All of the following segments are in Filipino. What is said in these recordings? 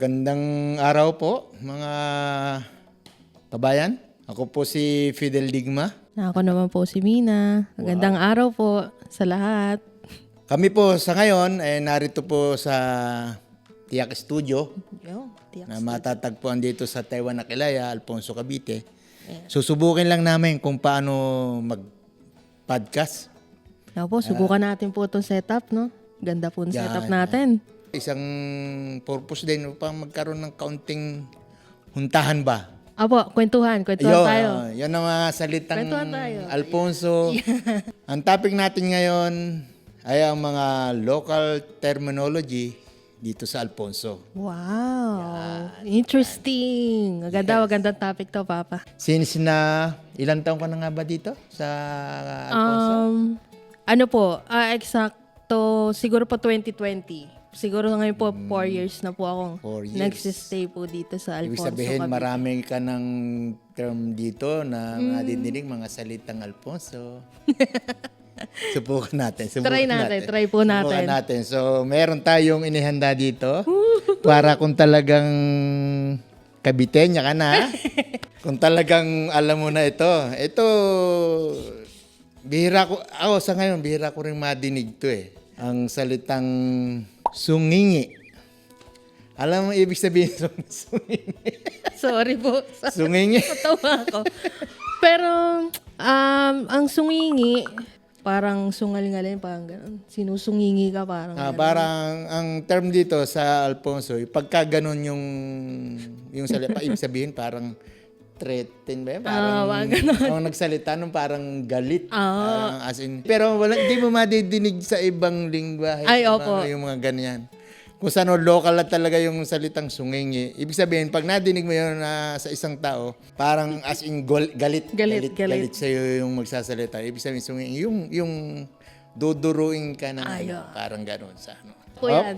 Magandang araw po mga kabayan. Ako po si Fidel Digma. Ako naman po si Mina. Magandang araw po sa lahat. Kami po sa ngayon ay narito po sa Tiyak Studio na matatagpuan dito sa Taiwan Nakilaya, Alfonso, Cavite. Susubukin lang namin kung paano mag-podcast. Ako po, subukan natin po itong setup, no? Ganda po ng setup natin. Isang purpose din upang magkaroon ng kaunting huntahan ba? Apo, kwentuhan tayo. Yan ang mga salitang Kwentuhan tayo. Alfonso. Ang topic natin ngayon ay ang mga local terminology dito sa Alfonso. Wow! Interesting! Magandang topic to, Papa. Since na, ilang taon ka na nga ba dito sa Alfonso? Ano po, eksakto, siguro po 2020. Siguro ngayon po, 4 years na po akong 4 years. nagsistay po dito sa Alfonso. Ibig sabihin, Cavite. marami ka ng term dito na nadidinig mga salitang Alfonso. Subukan natin. Try po natin. Subukan natin. So, meron tayong inihanda dito para kung talagang Kabitenya ka na, kung talagang alam mo na ito. Ito, ako sa ngayon, bihira ko rin madinig to eh. Ang salitang sungingi. Alam mo ibig sabihin sungingi? Sorry po. Sungingi. Natawa ako. Pero, ang sungingi, parang sungal-ngalin, parang gano'n. Sinusungingi ka, parang gano'n. Parang ang term dito sa Alfonso, pagka ganun yung salita, ibig sabihin parang threaten ba yan? Parang ang nagsalita nung parang galit. Parang as in, pero hindi mo madidinig sa ibang lingwahe. Ay, opo. Yung mga ganyan. Kung saan local na talaga yung salitang sungingi. Ibig sabihin, pag nadinig mo yun sa isang tao, parang as in galit sa'yo yung magsasalita. Ibig sabihin, sungingi, yung duduruin ka na parang gano'n sa ano.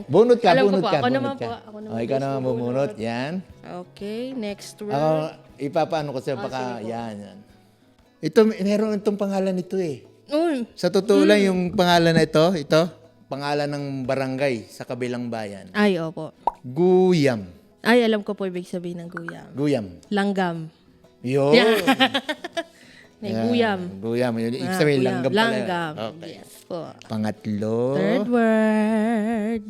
Bunot ka. Ako naman po. Ikaw naman bumunot. Yan. Okay, next word. Ako, ipapaano ko sa'yo baka yan. Ito, meron itong pangalan nito eh. Sa totoo lang yung pangalan na ito, pangalan ng barangay sa kabilang bayan. Ay, opo. Guyam. Ay, alam ko po ibig sabihin ng guyam. Guyam. Langgam. Yun. May guyam. Guyam. Yun, ibig sabihin, langgam pala. Langgam. Okay. Yes po. Pangatlo. Third word.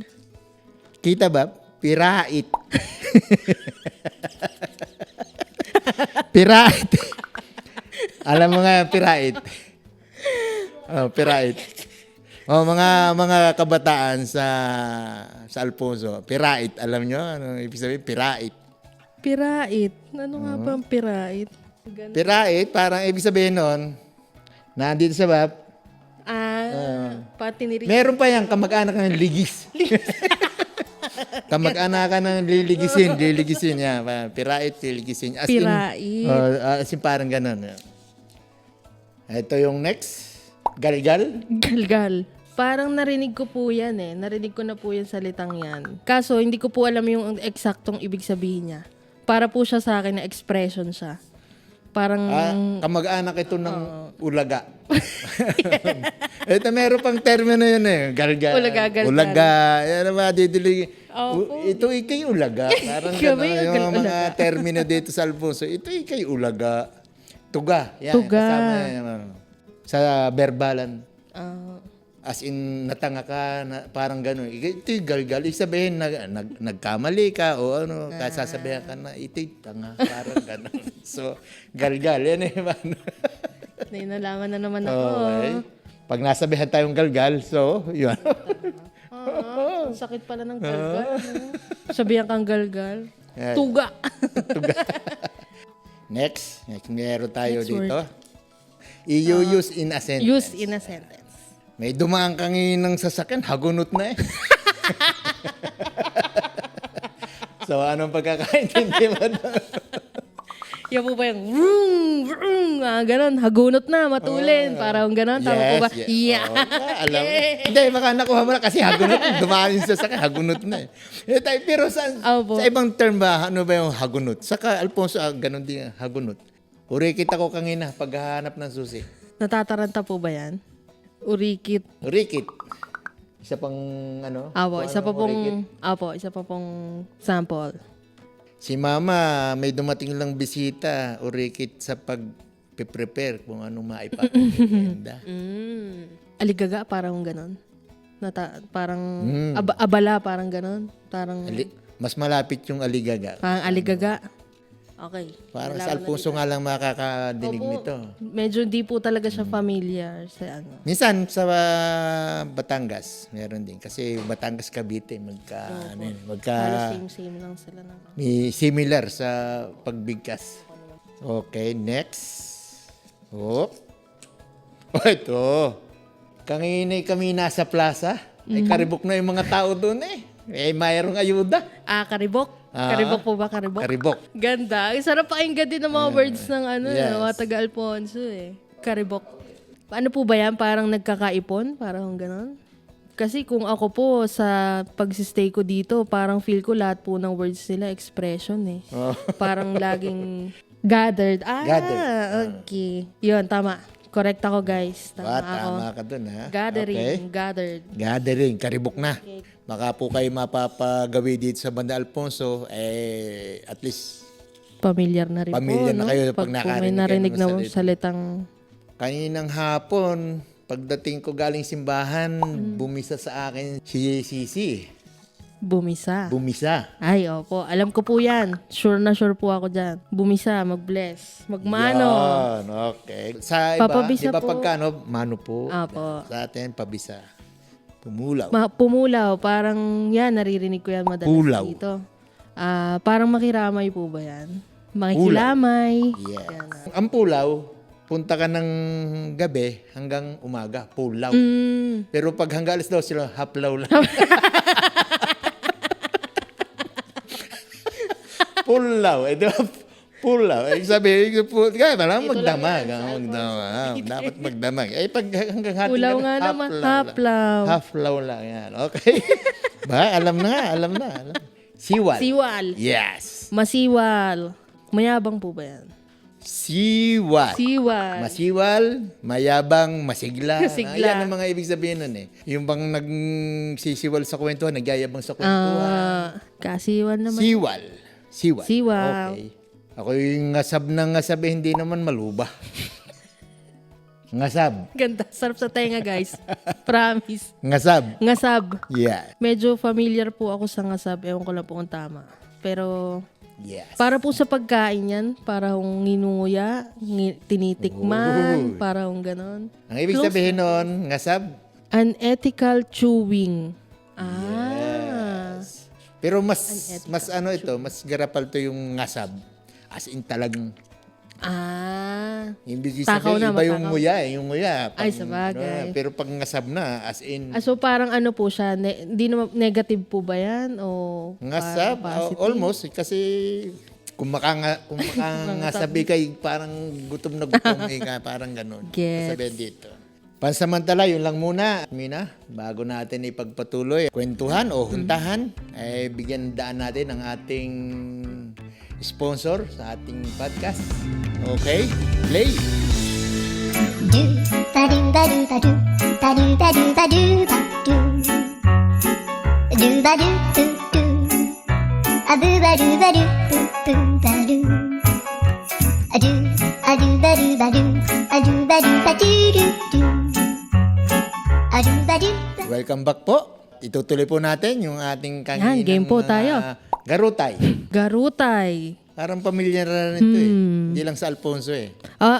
Kita ba? Pirait. Pirait. Alam mo nga, pirait. Pirait. Mga kabataan sa Alfonso, pirait. Alam nyo? Ano ibig sabihin? Pirait. Pirait. Ano nga ba ang pirait? Pirait, parang ibig sabihin nun, nandito sa bab, pati ni meron pa yan, kamag-anak ng ligis. Kamag-anak ka ng liligisin. Yan. Pirait, liligisin. Pirait. As in parang ganun. Ito yung next. Galgal. Galgal. Parang narinig ko po yan eh. Narinig ko na po yung salitang yan. Kaso, hindi ko po alam yung eksaktong ibig sabihin niya. Para po siya sa akin na expression siya. Parang... kamag-anak ito ng ulaga. Ito, meron pang termino yun eh. Galgal. Ulaga. Yan naman, didilig. Ito ikay ulaga. Parang gano'n yung mga termino dito sa Alfonso. Ito ikay ulaga. Tuga. Yan, kasama yan. Sa verbalan. As in, natanga ka, parang gano'n. Ito yung galgal. Ibig sabihin, nagkamali ka o ano, sasabihan ka na, ito yung tanga. Parang gano'n. So, galgal. Yan eh. Nalaman na naman ako. Okay. Pag nasabihan tayong galgal, so, yun. Sakit pala ng galgal. Sabihan kang galgal. Tuga. Tuga. Next, meron tayo dito. I-use in a sentence. Use in a sentence. May dumaan kang ng sasakyan, hagunot na eh. So, anong pagkakaintindi mo doon? Yan po ba yung ganon, hagunot na, matulin, parang ganon, tama po ba? Yeah. Alam mo. Hindi, baka nakuha mo na kasi hagunot, dumaan yung sasakyan, hagunot na eh. Pero sa ibang term ba, ano ba yung hagunot? Saka, Alfonso, ganon din, hagunot. Uri kita ko kanina, paghahanap ng susi. Natataranta po ba yan? Urikit. Urikit. Isa pang ano? Apo, Kung isa pa anong pong, urikit. isa pa pong sample. Si Mama, may dumating lang bisita, urikit sa pag-prepare kung ano maipapaganda. Aligaga, parang ganon. Parang abala, parang ganon. Parang, Mas malapit yung aligaga. parang aligaga. Okay. Parang Wala sa ko Alfonso nga lang makakadinig Opo. nito. Medyo di po talaga siya familiar sa ano. Minsan sa Batangas, meron din. Kasi Batangas, Cavite, Halos same-same lang sila na. may similar sa pagbigkas. Okay, next. Oh, ito. Kanginay kami nasa plaza. Ay karibok na yung mga tao doon eh. Mayroong ayuda. Karibok. Karibok po ba? Karibok? Karibok. Ganda. Ang sarap pakinggan din ng mga words ng Yes. ng mga taga-Alfonso eh. Karibok. Paano po ba yan? Parang nagkakaipon? Parang ganon? Kasi kung ako po sa pagsistay ko dito, parang feel ko lahat po ng words nila expression eh. Parang laging gathered. Gathered. Okay. Yun, tama. Correct ako guys. Tama ako. Tama ka dun ha. Gathering, Okay. gathered. Gathering, karibok na. Baka po kayo mapapagawi dito sa Banda Alfonso, at least Familiar na rin Pamilyar po, na no? kayo Pag pag po nakarinig may kayo narinig ng na salita. salitang kaninang hapon, pagdating ko galing simbahan, bumisa sa akin si Sisi. bumisa. Bumisa. Ay, opo. Alam ko po yan. Sure na sure po ako dyan. Bumisa, mag-bless, magmano. Yan, okay. Sa iba, Papabisa di ba po. pagkano, mano po. Apo. Sa atin, pabisa. Pumulaw. Pumulaw. Parang yan, naririnig ko yan madalas Pulaw. dito. Parang makiramay po ba yan? Makikilamay. Yes. Yan. Ang pulaw, punta ka ng gabi hanggang umaga. Pulaw. Pero pag hanggang alas 12 sila, haplaw lang. Pulaw. Ito, pulaw. Sabi, kaya malang magdamag. Dapat magdamag. Pag hanggang hati Pulaw ka nga na, naman. haplaw. Haplaw. Haplaw lang yan. Okay. Alam na. Siwal. Siwal. Yes. Masiwal. Mayabang po ba yan? Siwal. Siwal. Masiwal, mayabang, masigla. Masigla. Yan ang mga ibig sabihin nun eh. Yung bang nagsisiwal sa kwentuhan, nagyayabang sa kwentuhan. Kasiwal naman. Siwal. Siwal. Siwal. Okay. Ako yung ngasab, hindi naman maluba. Ngasab. Ganda. Sarap sa tenga, guys. Promise. Ngasab. Ngasab. Yeah. Medyo familiar po ako sa ngasab. Ewan ko lang po kung tama. Pero, Yes. para po sa pagkain yan. Para kung nginunguya, tinitikman, para kung ganon. Ang ibig sabihin nun, ngasab. Unethical chewing. Pero mas ano ito, mas garapal to yung ngasab. As in talagang ibig Takaw sabihin, na, iba yung matakaw. nguya. Yung nguya. Ay, sabagay. Pero pag ngasab na, as in, So, parang ano po siya, hindi naman negative po ba yan? O ngasab, parang positive? almost. Kasi kung makangasabi kay parang gutom na gutom ka, parang ganun. Gets. Sabihin dito. Pansamantala, yun lang muna. Mina, bago natin ipagpatuloy, kwentuhan o huntahan, ay bigyan daan natin ang ating sponsor sa ating podcast. Okay? Play! Do ba do ba do ba do ba do ba do ba do ba do ba do do do a do ba do ba do do ba do a do ba do ba do a do ba do ba do do do a do ba do. Welcome back po. Itutuloy po natin yung ating kaninang game po tayo. Garutay. Garutay. Parang pamilyar na ito eh. Hindi lang sa Alfonso eh.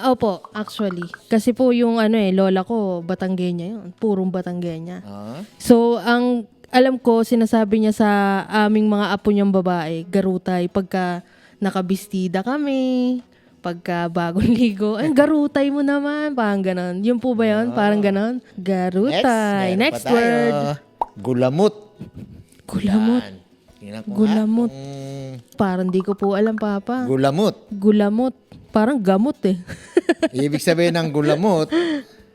Opo, actually. Kasi po yung lola ko, Batanggenya yun. Purong Batanggenya. So, ang alam ko, sinasabi niya sa aming mga apo niyang babae, garutay, pagka nakabistida kami, pagka bagong ligo, ay, garutay mo naman. Parang ganon. Yun po ba yun? Parang ganon. Garutay. Meron Next pa tayo. word. Gulamot. Gulamot. Yan. Tingnan ko nga Gulamot. kung Parang di ko po alam, Papa. gulamot. Gulamot. Parang gamot eh. Ibig sabihin ng gulamot,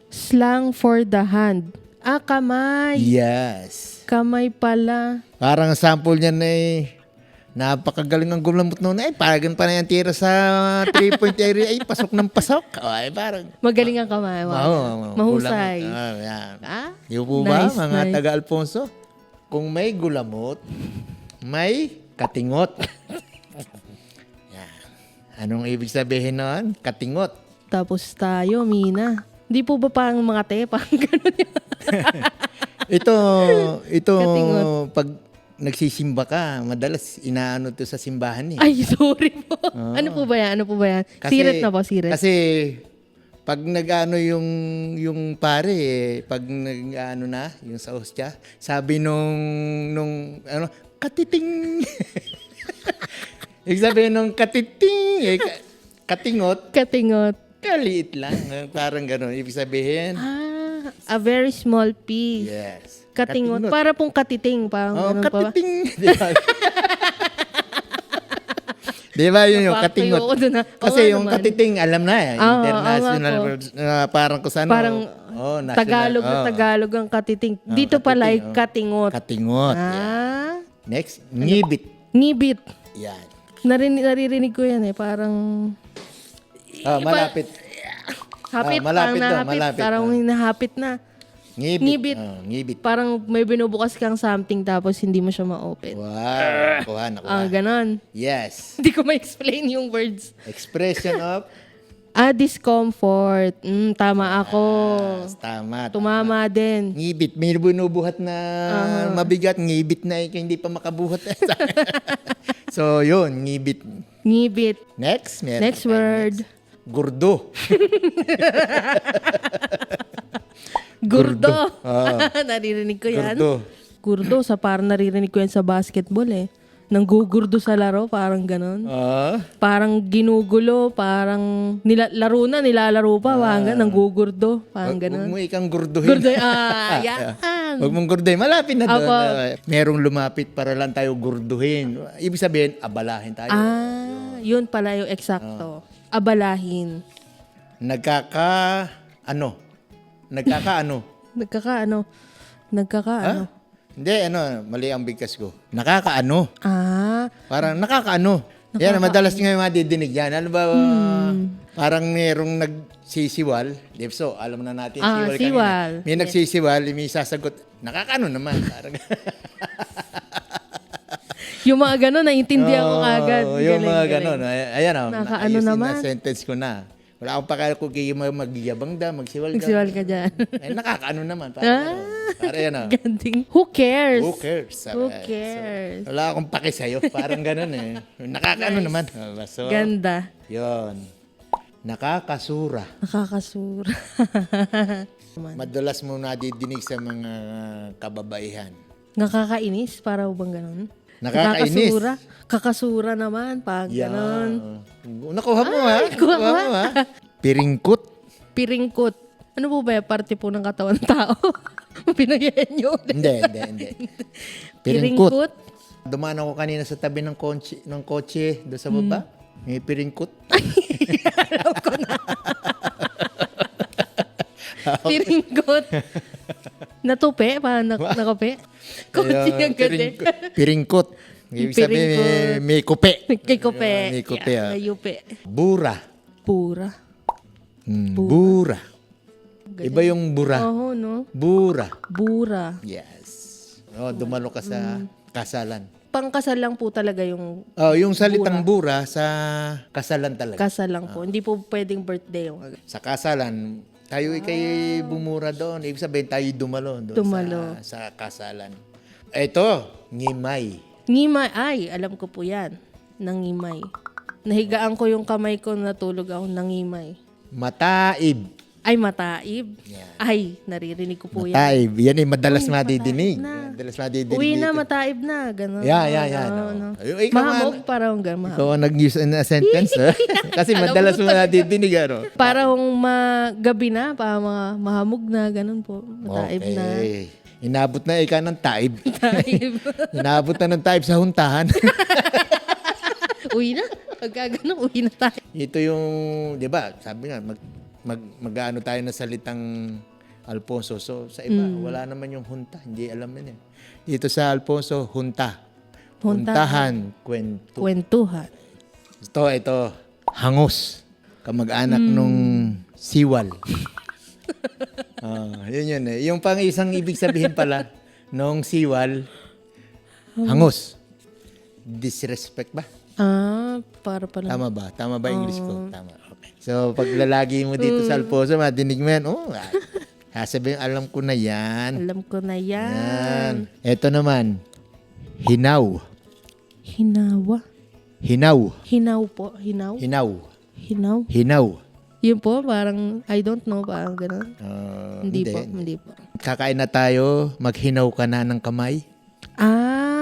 Slang for the hand. Kamay. yes. Kamay pala. Parang sample niyan ay napakagaling ang gulamot noon. Ay, paragan pa na yung tira sa 3-point area. Ay, pasok ng pasok. Ay, parang... Magaling ang kamay. Mahusay. Yan. Ah? Yung po ba, Nice, mga nice. taga Alfonso? Kung may gulamot, may katingot. Yan. Anong ibig sabihin noon? Katingot. Tapos tayo, Mina. Di po ba parang mga tepang gano'n yun? Ito, Katingot. pag nagsisimba ka, madalas inaano to sa simbahan eh. Ay, sorry po. Ano po ba yan? Ano po ba yan? Siret na po, siret. Kasi pag nag-ano yung pare eh, pag nag-ano na, yung sa hostya, sabi nung ano, katiting. Ibig sabihin nung katiting, eh, katingot, Katingot. kaliit lang. Parang gano'n. Ibig sabihin, A very small piece. yes. Katingot. Para pong katiting. Parang Oh, ganun pa ba? katiting. Di ba? Di ba yun yung Napakatayo katingot? ko dun, ah. Oo Kasi nga yung naman. katiting, alam na eh. Oo, International oo nga words. Parang kung saan. Parang national, Tagalog na oh. Tagalog ang katiting. Dito pala ay katiting, oh. katingot. Katingot. Yeah. Ah. Next, ngibit. Ngibit. Yan. Naririnig ko yan eh. Parang Malapit. hapit. Malapit parang daw, nahapit. malapit. Parang nahapit na. Ngibit. Ngibit. Ngibit. Parang may binubukas kang something tapos hindi mo siya ma-open. Wow. Nakuha. Ganon. Yes. Hindi ko ma-explain yung words. Expression of. Discomfort. Tama ako. Tama. Tumama din. Ngibit. May binubuhat na mabigat. Ngibit na hindi pa makabuhat. So, yun. Ngibit. Ngibit. Next. Meron Next tayo word. Gurdo. Gurdo. Naririnig ko yan. Gurdo. Gurdo. Parang naririnig ko yan sa basketball eh. Nanggugurdo sa laro. Parang ganon. Parang ginugulo. Parang laro na, nilalaro pa. Parang ganon. Nanggugurdo. Parang Huwag ganon. mo ikang gurduhin. Gurdo. Yan. Huwag mong gurduhin. Malapit na doon. Apo. Merong lumapit para lang tayo gurduhin. Ibig sabihin, abalahin tayo. Yun pala yung eksakto. Abalahin. Nagkakaano. Nagkakaano. Hindi, mali ang bigkas ko. Nakakaano. Parang nakakaano. Yan, madalas nga yung madidinig yan. Ano ba, parang merong nagsisiwal. So, alam na natin, siwal kanina. Siwal. May nagsisiwal, may sasagot, nakakaano naman. Parang Yung mga gano'n, naiintindihan ko agad. Yung mga Galing. gano'n. Ayan o, Nakaano ayusin naman. na sentence ko na. Wala akong pakala kung magyabang da, magsiwal ka. Nagsiwal ka dyan. Ay, nakakaano naman. Para yan o. Ganding. Who cares? Who cares? Who cares? Wala akong pake sa'yo. Parang gano'n eh. Nakakaano naman. So, Ganda. yun. Nakakasura. Nakakasura. Madalas mo nadidinig sa mga kababaihan. Nakakainis? Para bang gano'n? Nakakainis. Nakakasura? Kakasura naman. Pag gano'n. Nakuha mo ha? kuha ko, ha? ha? Piringkut. Piringkut. Ano po ba? Parte po ng katawan ng tao? Pinayayan nyo ulit. Hindi. Piringkut. Dumaan ako kanina sa tabi ng kotse doon sa baba. May piringkut. Alam ko na. Piringkut. Natupi? Parang nakapi? Kunti ang galing. Piringkut. Ibig sabihin, may kupe. Kay Kope. May kupe. Yeah, may yupe. Bura. Pura. Bura. Iba yung bura. Oo, no? Bura. Bura. Yes. Dumalo ka sa kasalan. Pangkasal lang po talaga yung Yung salitang bura sa kasalan talaga. kasal lang po. Hindi po pwedeng birthday yung Sa kasalan, tayo ikay bumura doon. Ibig sabihin, tayo dumalo doon Dumalo. sa kasalan. Ito, ngimay. ngimay. Ay, alam ko po yan. Nangimay. Nahigaan ko yung kamay ko, natulog ako, nangimay. Mataib. Ay, mataib. Yan. Ay, naririnig ko po yan. Mataib. Yan ay madalas madidinig. mataib na. Madalas madidinig. Uwi na, dito. mataib na. Ganon. Yan. No. Ikaw Mahamog, parang gano'n. Ikaw ang nag-use na sentence. Ha? Kasi madalas mo nadidinig. Parang gabi na, parang mga mahamog na, ganun po. Mataib na. Inabot na ika ng taib. Taib. Inabot na ng taib sa huntahan. Uwi na. Pagka ganun, uwi na tayo. Ito yung, di ba, sabi nga, mag-ano tayo na salitang Alfonso. So, sa iba, wala naman yung hunta. Hindi alam yun eh. Dito sa Alfonso, hunta. Puntahan. Kwento. Kwentuhan. Ito. Hangus. Kamag-anak nung siwal. Yun eh. Yung pang isang ibig sabihin pala nung siwal, hangus. Disrespect ba? Para pala. Tama ba? Tama ba English ko? Tama. Okay. So, pag lalagi mo dito sa Alfonso, madinig mo yan. Sasabihin, alam ko na yan. Alam ko na yan. Yan. Ito naman, hinaw. Hinawa. Hinaw. Hinaw po. Hinaw. Hinaw. Hinaw. Hinaw. Yun po, parang, I don't know, parang gano'n. Hindi po. Kakain na tayo, maghinaw ka na ng kamay.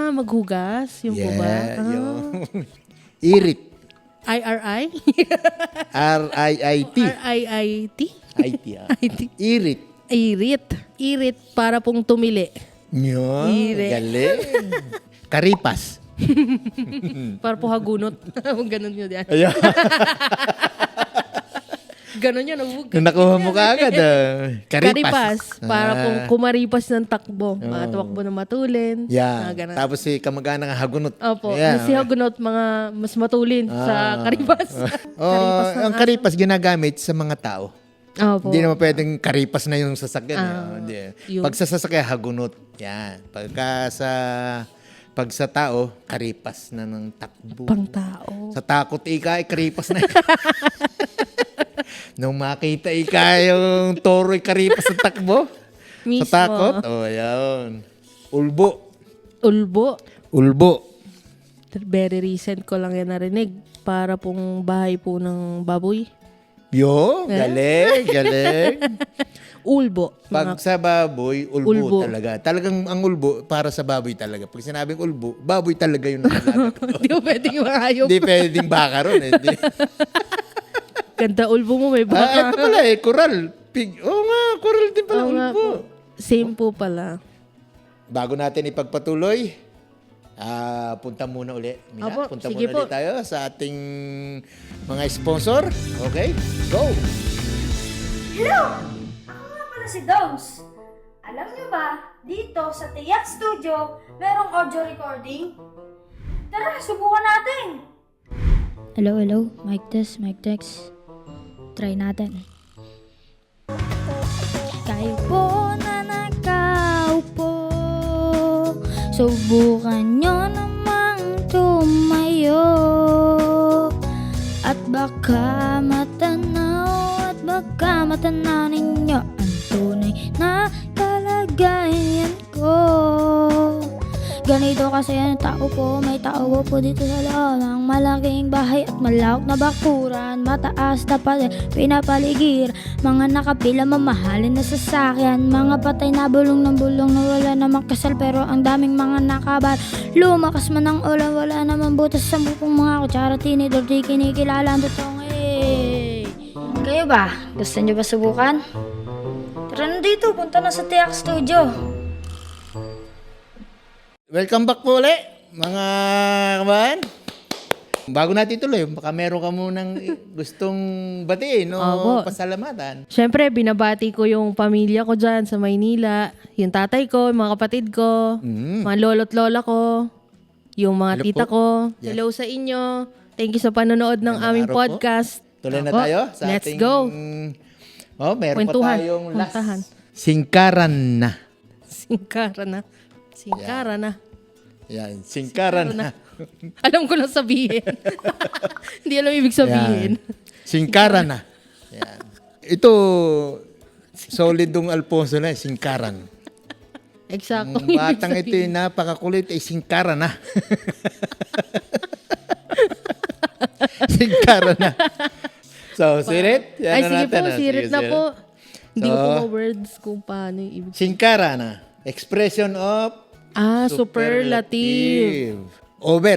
Maghugas. Yun po ba? Yung irit. IRI? R-I-I-T. R-I-I-T? IT. IT. Irit. Irit para pong tumili. Yun. Irit. Galing. Karipas. Para po hagunot. Ganon yun yan. Ayun. Ganon yun. Huwag. Nakuha mo ka agad. Karipas. Para pong kumaripas ng takbo. Tumakbo na matulin. Yeah. Ganon. Tapos si kamag-anak hagunot. Opo. Ayan. Si hagunot mga mas matulin sa karipas. Ang karipas ginagamit sa mga tao. Opo. Hindi naman pwedeng karipas na yung sasakyan. Hindi. Yun. Pag sa sasakyan, hagunot. Yan. Pag sa tao, karipas na ng takbo. Pang tao. Sa takot ika, karipas na. Nung makita ika yung toro, karipas sa takbo. Mismo. Sa takot. Ayan. Ulbo. Ulbo. Very recent ko lang yan narinig. Para pong bahay po ng baboy. Galing. Ulbo. Pag sa baboy, ulbo talaga. Talagang ang ulbo para sa baboy talaga. Pag sinabing ulbo, baboy talaga yung nakalagat. Hindi mo pwedeng yung hayop. Hindi pwedeng baka ron. Ganda ulbo mo, may baka. Ito pala coral. Pig. Nga, coral din pala ulbo. Same po pala. Bago natin ipagpatuloy, punta muna uli. Mina, Opo, punta sige muna po. ulit tayo sa ating mga sponsor. Okay? Go! Hello! Ako nga pala si Dogs. Alam niyo ba, dito sa Tiyak Studio, merong audio recording? Tara, subukan natin! Hello. Mic test. Try natin. Kayo po na nakaupo, subukan nyo namang tumayo. At baka matanaw, ninyo ang tunay na kalagayan ko. Ganito kasi ang tao ko, may tao po dito sa loob ng malaking bahay at malawak na bakuran. Mataas na pader, pinapaligir, mga nakapila mamahalin na sasakyan, mga patay na bulong ng bulong na wala namang kasal pero ang daming mga nakabal. Lumakas man ang ulan, wala namang butas sa bukong mga kutsara, tinidor, di kinikilala ang totoong Kayo ba? Gusto nyo ba subukan? Tara na dito, punta na sa Tiyak Studio. Welcome back po ulit, mga kabahan. Bago natin ituloy, baka meron ka munang gustong batiin o Opo. pasalamatan. Siyempre, binabati ko yung pamilya ko dyan sa Maynila. Yung tatay ko, yung mga kapatid ko, mga lolo't lola ko, yung mga Hello tita po. ko. Yes. Hello sa inyo. Thank you sa panonood ng Magandang aming araw po. podcast. Tuloy na Opo, tayo sa let's ating... go. Meron Kwentuhan. pa tayong last. Puntahan. Singkaran na. Singkara na. Yan, singkaran na. Alam ko na sabihin. Hindi alam ibig sabihin. Yan. Singkaran na. Yan. Ito, solid dong Alfonso na, singkaran. Exacto. Ang batang ito yung napakakulit, ay singkaran na. Singkaran na. So, sirit? Yan Ay, na sige natin, po, sirit na po. Hindi ko So, po ma-words kung paano yung ibig. Singkaran na. Expression of Superlative.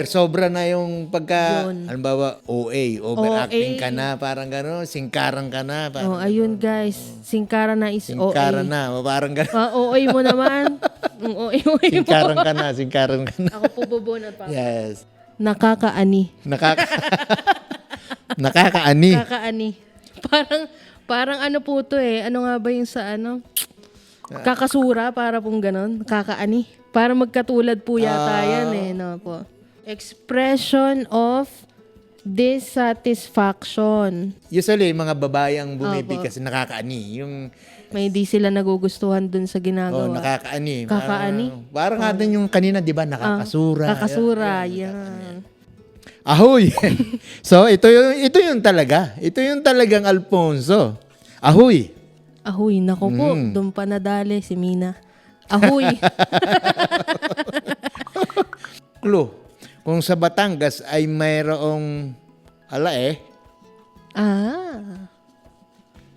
Sobra na yung pagka, Yun. halimbawa, overacting ka na, parang gano'n, singkaran ka na. Parang, Ayun guys. Singkara na is singkaran OA. na, parang gano'n. OA mo naman. OA mo. Singkaran ka na, singkaran ka na. Ako po bubunot pa. Yes. Nakakaani. Nakakaani. Nakakaani. Parang ano po to eh. Ano nga ba yung sa ano? Kakasura, para pong ganon. Nakakaani. Para magkatulad po yata yan no po. Expression of dissatisfaction. Usually, mga babae ang bumibig kasi nakakaani. Yung May di sila nagugustuhan dun sa ginagawa. nakakaani. Kakaani? Parang nga din yung kanina, di ba? Nakakasura. Kakasura, yan. Ahoy! So, ito yung talaga. Ito yung talagang Alfonso. Ahoy! Ahoy, nako po. Doon pa nadali si Mina. Ahoy. Clue. Kung sa Batangas ay mayroong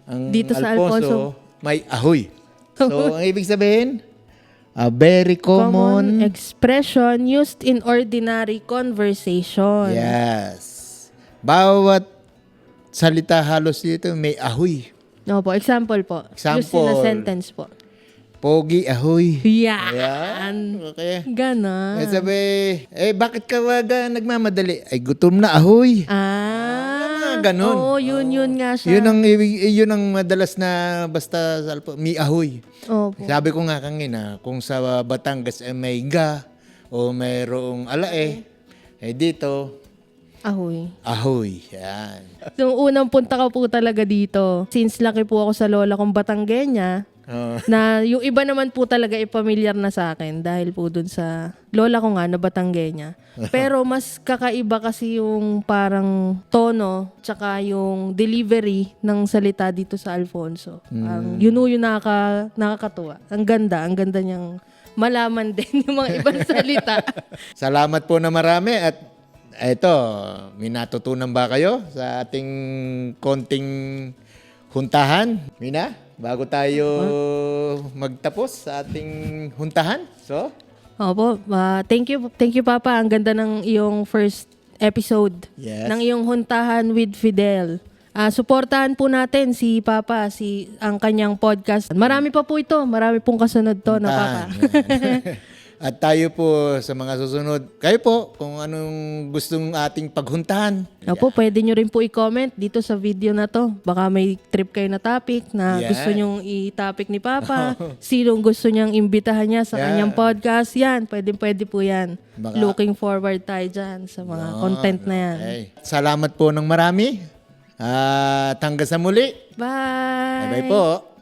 ang Dito sa Alfonso. may ahoy. So, ang ibig sabihin, a very common. Expression used in ordinary conversation. Yes. Bawat salita halos dito may ahoy. No po, example po. Used in a Example. sentence po. Pogi, ahoy. Yan. Ayan. Okay. Ganon. Sabi, bakit ka nagmamadali? Ay, gutom na, ahoy. Ganon. Oo, yun nga siya. Yun ang madalas na basta may ahoy. Opo. Sabi ko nga kanina, kung sa Batangas may ga o mayroong dito, Ahoy. ahoy. Yan. Nung unang punta ko po talaga dito, since laki po ako sa lola kong Batanggenya, na yung iba naman po talaga pamilyar na sa akin dahil po dun sa lola ko nga na Batanggenya. Pero mas kakaiba kasi yung parang tono tsaka yung delivery ng salita dito sa Alfonso. Yun yung nakakatuwa. Ang ganda niyang malaman din yung mga ibang salita. Salamat po na marami at eto, may natutunan ba kayo sa ating konting huntahan? Mina, bago tayo magtapos sa ating huntahan. So, Opo, thank you Papa. Ang ganda ng iyong first episode Yes. ng iyong huntahan with Fidel. Suportahan po natin si Papa, ang kanyang podcast. Marami pa po ito, marami pong kasunod to na Papa. At tayo po sa mga susunod, kayo po kung anong gustong ating paghuntahan. Opo, pwede nyo rin po i-comment dito sa video na to. Baka may trip kayo na topic na Yan. gusto nyong i-topic ni Papa. Sinong gusto nyang imbitahan niya sa kanyang podcast. Yan, pwede po yan. Baka- Looking forward tayo dyan sa mga content na yan. Okay. Salamat po ng marami. At hanggang sa muli. Bye! Bye-bye po.